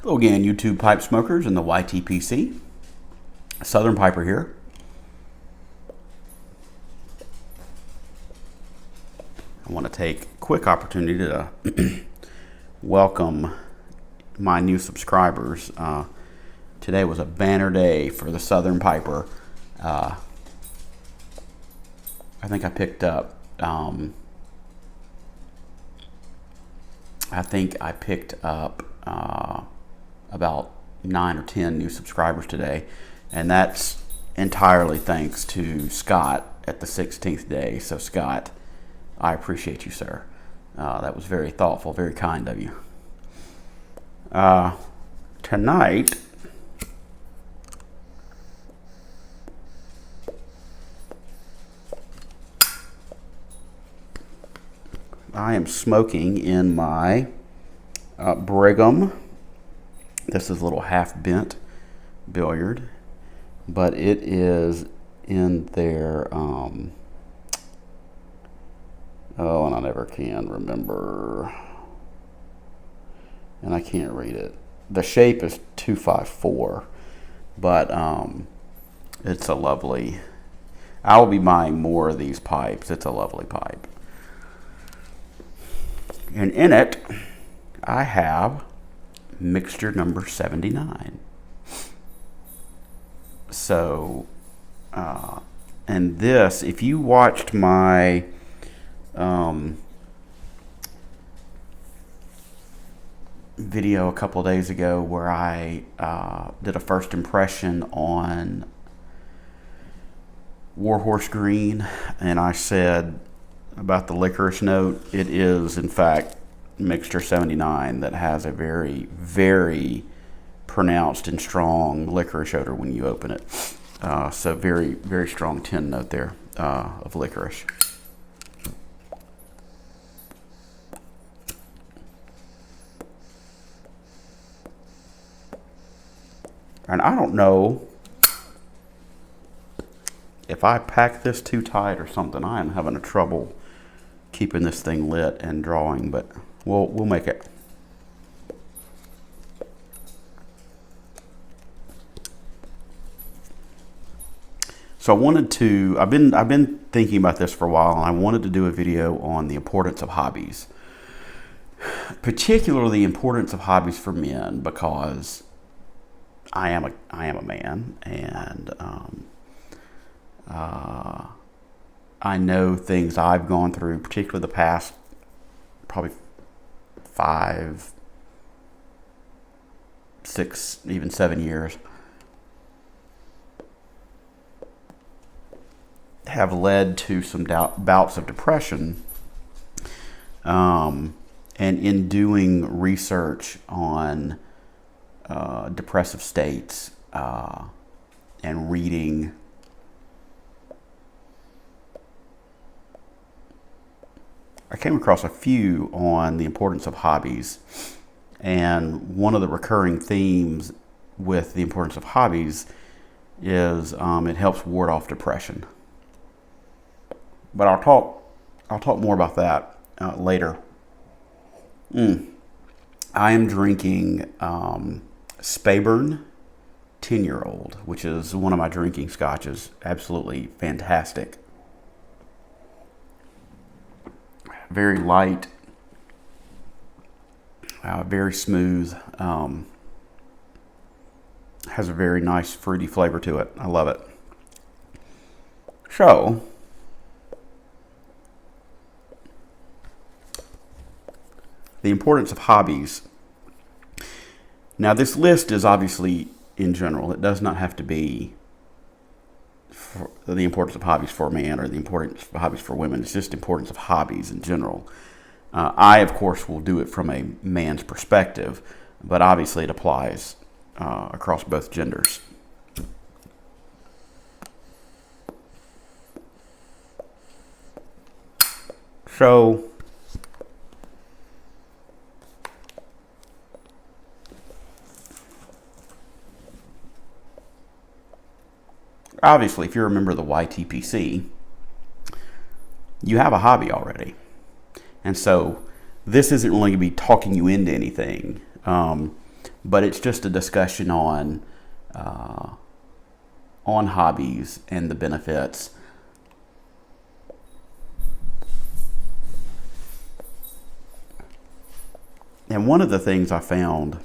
Hello again, YouTube pipe smokers and the YTPC. Southern Piper here. I want to take a quick opportunity to welcome my new subscribers. Today was a banner day for the Southern Piper. I think I picked up about 9 or 10 new subscribers today, and that's entirely thanks to Scott at the 16th day. So Scott, I appreciate you, sir. That was very thoughtful, very kind of you. Tonight, I am smoking in my Brigham. This is a little half-bent billiard, but it is in their, and I never can remember, and I can't read it. The shape is 254, but it's a lovely, I will be buying more of these pipes. It's a lovely pipe. And in it, I have mixture number 79. So, and this, if you watched my video a couple days ago where I did a first impression on Warhorse Green, and I said about the licorice note, it is in fact mixture 79 that has a very, very pronounced and strong licorice odor when you open it. So very, very strong tin note there of licorice. And I don't know if I pack this too tight or something. I am having a trouble keeping this thing lit and drawing, but we'll make it. So I wanted to, I've been thinking about this for a while, and I wanted to do a video on the importance of hobbies. Particularly the importance of hobbies for men, because I am a man, and I know things I've gone through, particularly the past probably 5, 6, even 7 years, have led to some bouts of depression. And in doing research on depressive states and reading I came across a few on the importance of hobbies, and one of the recurring themes with the importance of hobbies is it helps ward off depression. But I'll talk more about that later. I am drinking Speyburn 10-year-old, which is one of my drinking scotches. Absolutely fantastic. Very light, very smooth, has a very nice fruity flavor to it. I love it. So, the importance of hobbies. Now, this list is obviously in general. It does not have to be for the importance of hobbies for a man or the importance of hobbies for women. It's just the importance of hobbies in general. I, of course, will do it from a man's perspective, but obviously it applies across both genders. So, obviously, if you're a member of the YTPC, you have a hobby already. And so this isn't really going to be talking you into anything. but it's just a discussion on hobbies and the benefits. And one of the things I found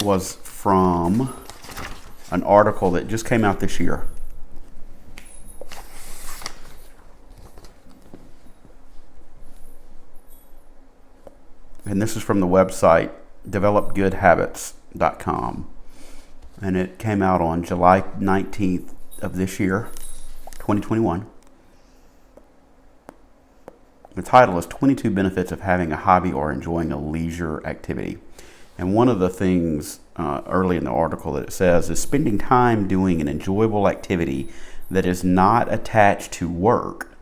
was from an article that just came out this year. And this is from the website developgoodhabits.com. And it came out on July 19th of this year, 2021. The title is 22 Benefits of Having a Hobby or Enjoying a Leisure Activity. And one of the things early in the article that it says is spending time doing an enjoyable activity that is not attached to work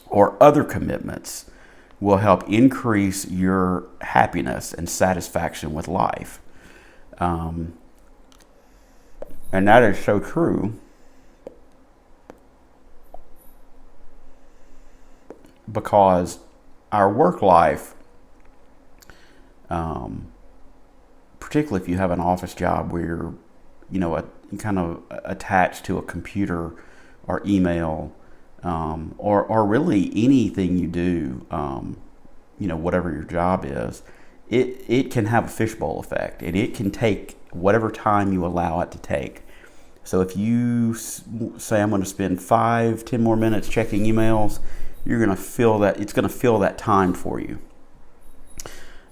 or other commitments will help increase your happiness and satisfaction with life. And that is so true, because our work life, particularly if you have an office job where you're, kind of attached to a computer or email, or really anything you do, whatever your job is, it can have a fishbowl effect, and it can take whatever time you allow it to take. So if you say, I'm going to spend 5-10 more minutes checking emails, you're going to feel that it's going to fill that time for you.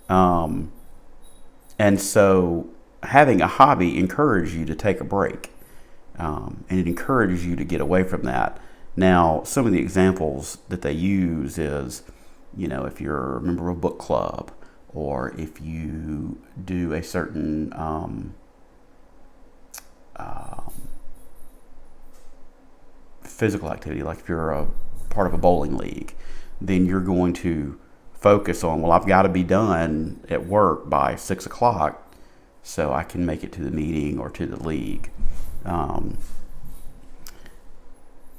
And so having a hobby encourages you to take a break, and it encourages you to get away from that. Now, some of the examples that they use is, if you're a member of a book club, or if you do a certain physical activity, like if you're a part of a bowling league, then you're going to focus on, well, I've got to be done at work by 6 o'clock so I can make it to the meeting or to the league.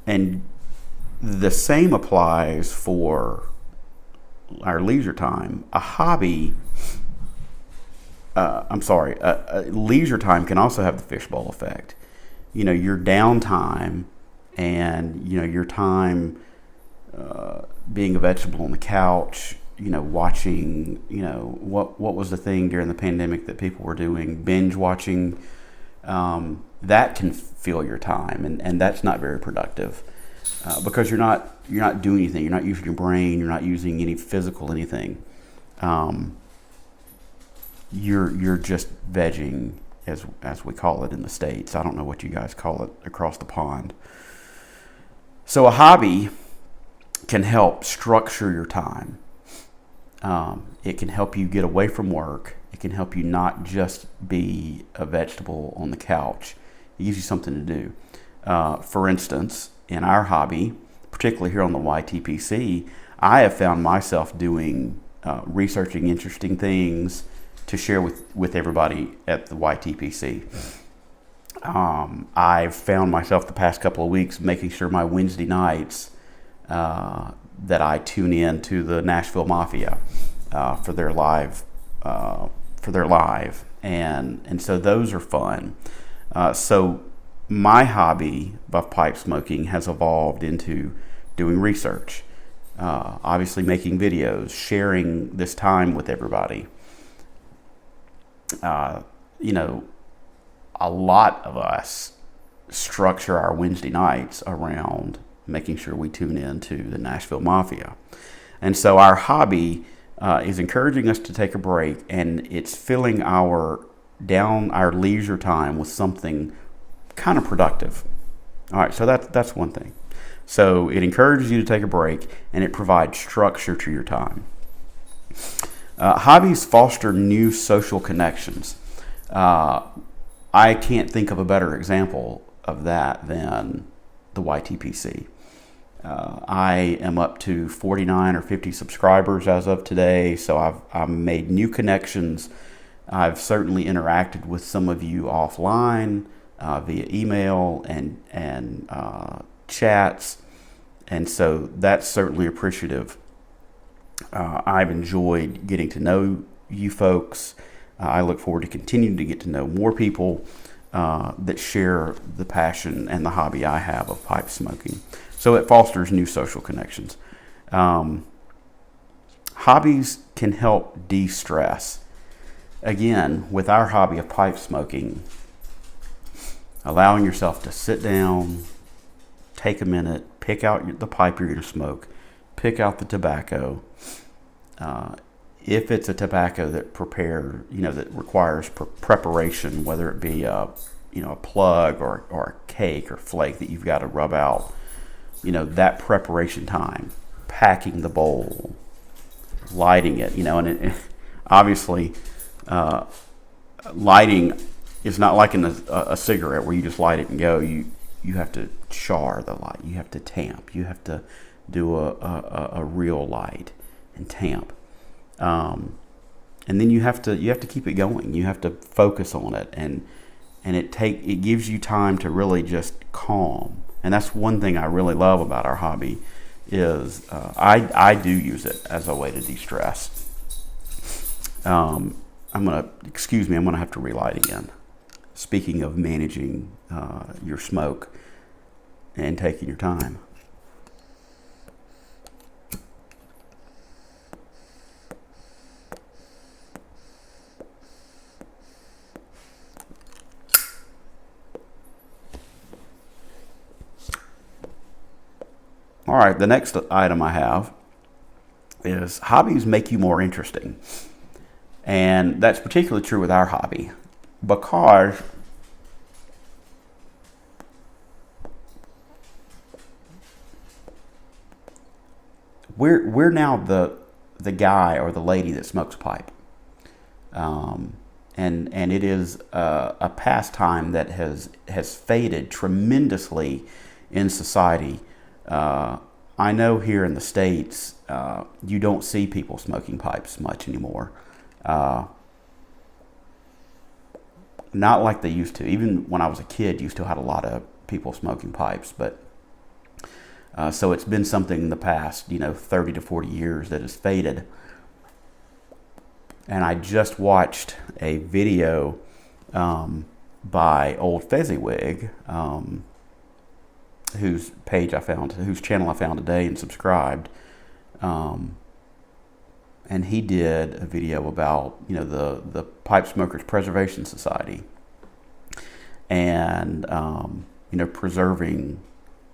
And the same applies for our leisure time. Leisure time can also have the fishbowl effect. Your downtime and, your time being a vegetable on the couch, watching, what was the thing during the pandemic that people were doing? Binge watching. That can fill your time, and that's not very productive, because you're not doing anything. You're not using your brain. You're not using any physical anything. You're just vegging, as we call it in the States. I don't know what you guys call it across the pond. So a hobby can help structure your time. It can help you get away from work. It can help you not just be a vegetable on the couch. It gives you something to do. For instance, in our hobby, particularly here on the YTPC, I have found myself doing researching interesting things to share with everybody at the YTPC. I've found myself the past couple of weeks making sure my Wednesday nights that I tune in to the Nashville Mafia for their live, and so those are fun. So my hobby of pipe smoking has evolved into doing research, obviously making videos, sharing this time with everybody. A lot of us structure our Wednesday nights around making sure we tune in to the Nashville Mafia. And so our hobby is encouraging us to take a break, and it's filling our leisure time with something kind of productive. All right, so that's one thing. So it encourages you to take a break, and it provides structure to your time. Hobbies foster new social connections. I can't think of a better example of that than the YTPC. I am up to 49 or 50 subscribers as of today, so I've made new connections. I've certainly interacted with some of you offline via email and chats, and so that's certainly appreciative. I've enjoyed getting to know you folks. I look forward to continuing to get to know more people that share the passion and the hobby I have of pipe smoking. So it fosters new social connections. Hobbies can help de-stress. Again, with our hobby of pipe smoking, allowing yourself to sit down, take a minute, pick out the pipe you're going to smoke, pick out the tobacco. If it's a tobacco that that requires preparation, whether it be a plug or a cake or flake that you've got to rub out, that preparation time, packing the bowl, lighting it, and obviously lighting is not like in a cigarette where you just light it and go. You have to char the light, you have to tamp, you have to do a real light and tamp. And then you have to keep it going. You have to focus on it, and it gives you time to really just calm. And that's one thing I really love about our hobby is I do use it as a way to de-stress. I'm gonna have to relight again. Speaking of managing your smoke and taking your time. All right, the next item I have is hobbies make you more interesting. And that's particularly true with our hobby because we're now the guy or the lady that smokes pipe. And it is a pastime that has faded tremendously in society. I know here in the States, you don't see people smoking pipes much anymore. Not like they used to. Even when I was a kid, you still had a lot of people smoking pipes. But so it's been something in the past, 30 to 40 years that has faded. And I just watched a video by Old Fezziwig, whose channel I found today and subscribed. And he did a video about, the Pipe Smokers Preservation Society and, preserving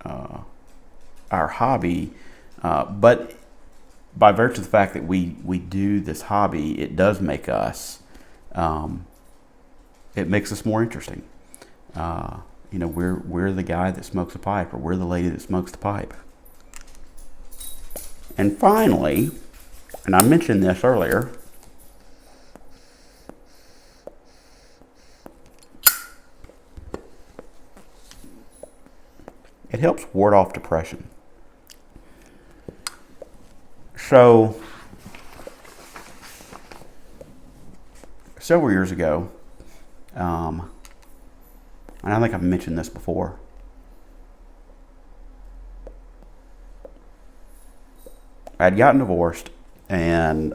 our hobby. But by virtue of the fact that we do this hobby, it does make us, it makes us more interesting. We're the guy that smokes a pipe, or we're the lady that smokes the pipe. And finally, and I mentioned this earlier, it helps ward off depression. So, several years ago, and I think I've mentioned this before, I had gotten divorced and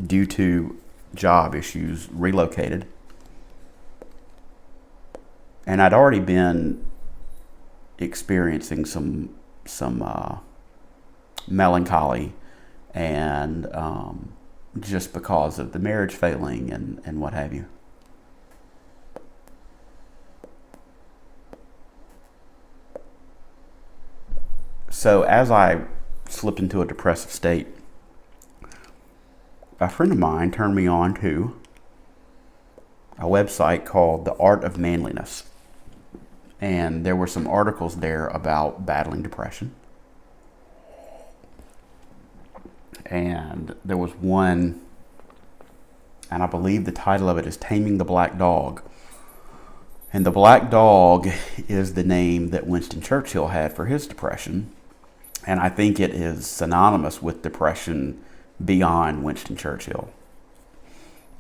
due to job issues relocated, and I'd already been experiencing some melancholy and just because of the marriage failing and what have you. So as I slipped into a depressive state, a friend of mine turned me on to a website called The Art of Manliness. And there were some articles there about battling depression. And there was one, and I believe the title of it is Taming the Black Dog. And the Black Dog is the name that Winston Churchill had for his depression. And I think it is synonymous with depression beyond Winston Churchill.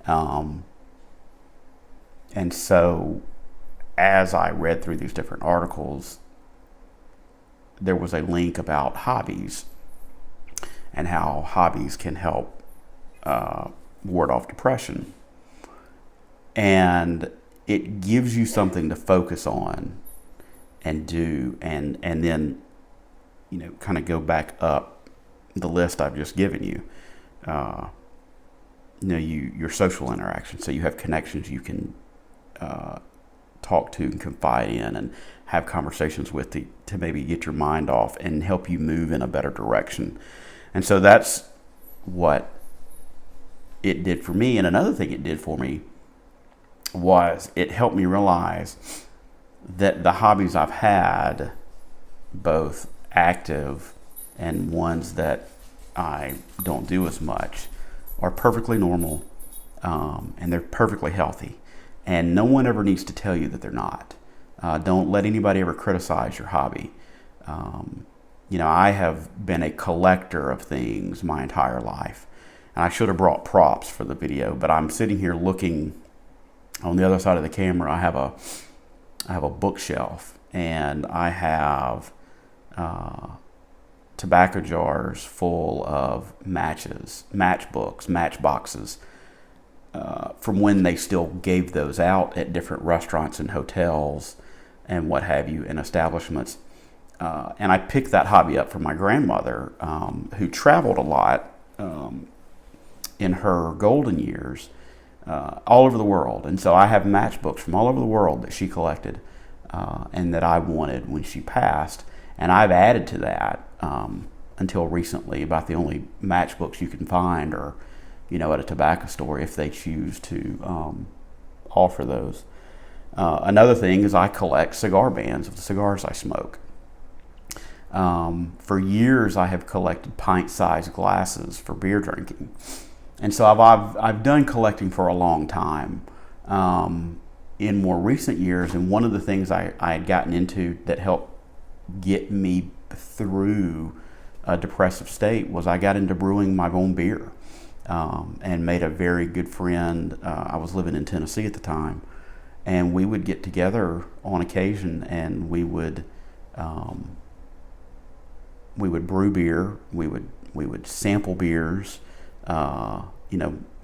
And so as I read through these different articles, there was a link about hobbies. and how hobbies can help ward off depression. And it gives you something to focus on and do, and then, kind of go back up the list I've just given you. Your social interaction, so you have connections you can talk to and confide in and have conversations with to maybe get your mind off and help you move in a better direction. And so that's what it did for me. And another thing it did for me was it helped me realize that the hobbies I've had, both active and ones that I don't do as much, are perfectly normal, and they're perfectly healthy. And no one ever needs to tell you that they're not. Don't let anybody ever criticize your hobby. I have been a collector of things my entire life. And I should have brought props for the video, but I'm sitting here looking on the other side of the camera. I have a bookshelf, and I have tobacco jars full of matchboxes, from when they still gave those out at different restaurants and hotels and what have you, and establishments. And I picked that hobby up from my grandmother, who traveled a lot in her golden years, all over the world. And so I have matchbooks from all over the world that she collected, and that I wanted when she passed. And I've added to that until recently. About the only matchbooks you can find are, at a tobacco store, if they choose to offer those. Another thing is I collect cigar bands of the cigars I smoke. For years, I have collected pint-sized glasses for beer drinking. And so I've done collecting for a long time. In more recent years, and one of the things I had gotten into that helped get me through a depressive state was I got into brewing my own beer, and made a very good friend. I was living in Tennessee at the time, and we would get together on occasion, and we would brew beer. We would sample beers,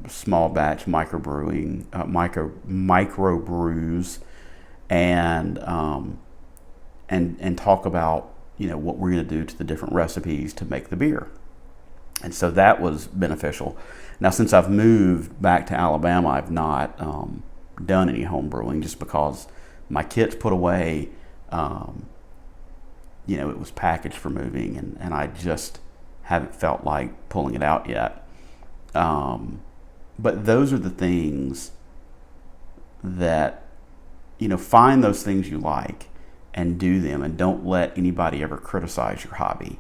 small batch micro brews, and talk about what we're going to do to the different recipes to make the beer. And so that was beneficial. Now, since I've moved back to Alabama, I've not done any home brewing, just because my kit's put away. It was packaged for moving, and I just haven't felt like pulling it out yet. But those are the things that, find those things you like and do them, and don't let anybody ever criticize your hobby,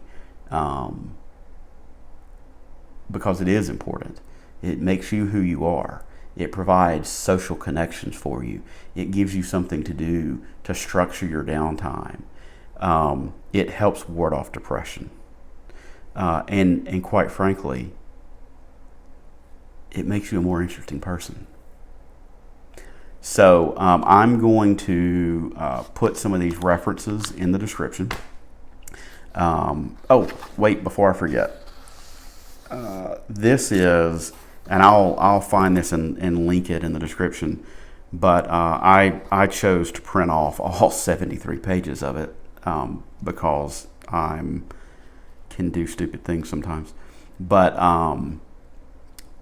because it is important. It makes you who you are. It provides social connections for you. It gives you something to do to structure your downtime. It helps ward off depression. And quite frankly, it makes you a more interesting person. So I'm going to put some of these references in the description. Wait, before I forget. This is, and I'll find this and link it in the description, but I chose to print off all 73 pages of it, because I can do stupid things sometimes. But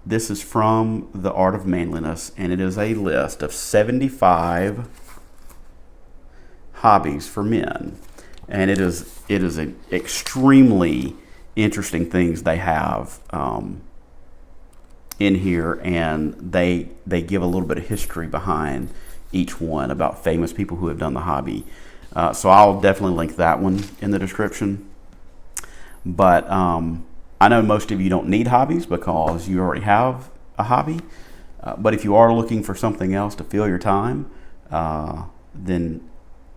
this is from The Art of Manliness, and it is a list of 75 hobbies for men. And it is an extremely interesting things they have in here, and they give a little bit of history behind each one about famous people who have done the hobby. So I'll definitely link that one in the description. But I know most of you don't need hobbies because you already have a hobby. But if you are looking for something else to fill your time, then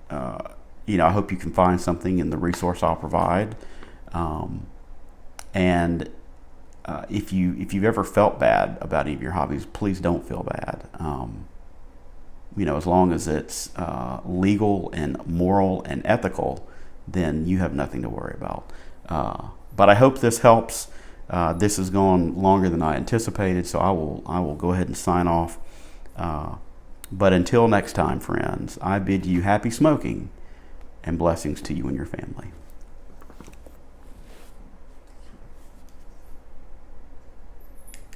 I hope you can find something in the resource I'll provide. And if you've ever felt bad about any of your hobbies, please don't feel bad. As long as it's legal and moral and ethical, then you have nothing to worry about. But I hope this helps. This has gone longer than I anticipated, so I will go ahead and sign off. But until next time, friends, I bid you happy smoking and blessings to you and your family.